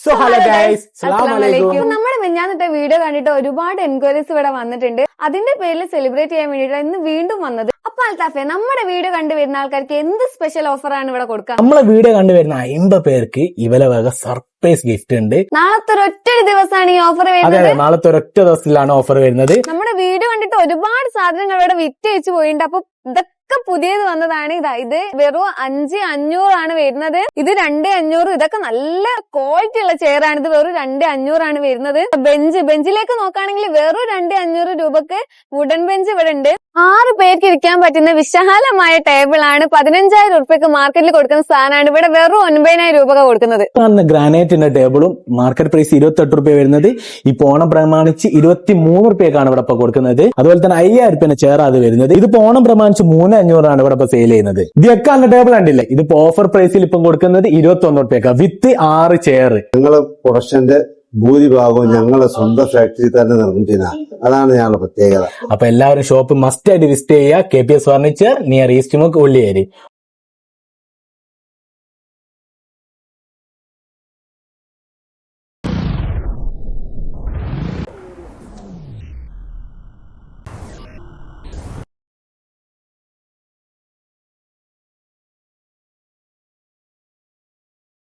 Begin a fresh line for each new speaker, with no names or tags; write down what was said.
So hello guys, അസ്സലാമു അലൈക്കും.
നമ്മുടെ മിഞ്ഞാന്നത്തെ വീഡിയോ കണ്ടിട്ട് ഒരുപാട് എൻക്വയറീസ് ഇവിടെ വന്നിട്ടുണ്ട്. അതിന്റെ പേരിൽ സെലിബ്രേറ്റ് ചെയ്യാൻ വേണ്ടിയിട്ടാണ് ഇന്ന് വീണ്ടും വന്നത്. അപ്പൊ അൽത്താഫെ, നമ്മുടെ വീഡിയോ കണ്ടുവരുന്ന ആൾക്കാർക്ക് എന്ത് സ്പെഷ്യൽ ഓഫർ ആണ് ഇവിടെ കൊടുക്കുക?
നമ്മളെ വീഡിയോ കണ്ടുവരുന്ന 50 പേർക്ക് ഇവലെ വക സർപ്രൈസ് ഗിഫ്റ്റ് ഉണ്ട്.
നാളത്തെ ഒരൊറ്റ ദിവസമാണ് ഈ ഓഫർ
അതെ
വരുന്നത്.
അതെ, നാളത്തെ ഒരൊറ്റ ദിവസത്തിലാണ് ഓഫർ വരുന്നത്.
നമ്മുടെ വീഡിയോ കണ്ടിട്ട് ഒരുപാട് സാധനങ്ങൾ ഇവിടെ വിറ്റയച്ചു പോയിട്ടുണ്ട്. അപ്പൊ ഇതൊക്കെ പുതിയത് വന്നതാണ്. ഇത് വെറും 5,500 ആണ് വരുന്നത്. ഇത് 2,500. ഇതൊക്കെ നല്ല ക്വാളിറ്റി ഉള്ള ചെയർ ആണ്. ഇത് വെറും 2,500 ആണ് വരുന്നത്. ബെഞ്ചിലേക്ക് നോക്കുകയാണെങ്കിൽ വെറും 2,500 രൂപക്ക് വുഡൻ ബെഞ്ച് ഇവിടെ ഉണ്ട്. 6 പേർക്ക് ഇരിക്കാൻ പറ്റുന്ന വിശാലമായ ടേബിൾ ആണ്. 15,000 രൂപയ്ക്ക് മാർക്കറ്റിൽ കൊടുക്കുന്ന സാധനമാണ് ഇവിടെ വെറും 9,000 രൂപ കൊടുക്കുന്നത്.
ഗ്രാനൈറ്റിന്റെ ടേബിളും മാർക്കറ്റ് പ്രൈസ് 28 രൂപ വരുന്നത്. ഈ ഓണം പ്രമാണിച്ച് 23 രൂപയ്ക്കാണ് ഇവിടെ ഇപ്പൊ കൊടുക്കുന്നത്. അതുപോലെ തന്നെ 5,000 രൂപ ചെയർ അത് വരുന്നത്. ഇത് ഓണം പ്രമാണിച്ച് 3,500 ആണ് ഇവിടെ ഇപ്പൊ സെയിൽ ചെയ്യുന്നത്. ഇതൊക്കെ ടേബിൾ കണ്ടില്ലേ, ഇതിപ്പോ ഓഫർ പ്രൈസിൽ ഇപ്പം കൊടുക്കുന്നത് 21 രൂപയ്ക്കാണ് വിത്ത് 6 ചെയർ.
ഞങ്ങള് പ്രൊഡക്ഷന്റെ ഭൂരിഭാഗവും ഞങ്ങളെ സ്വന്തം ഫാക്ടറി തന്നെ നിർമ്മിക്കുന്ന, അതാണ് ഞങ്ങളുടെ പ്രത്യേകത.
അപ്പൊ എല്ലാവരും ഷോപ്പ് മസ്റ്റ് ആയിട്ട് വിസിറ്റ് ചെയ്യുക. KPS ഫർണിച്ചർ നിയർ ഈസ്റ്റ് മുക്ക് ഉള്ളിയേരി.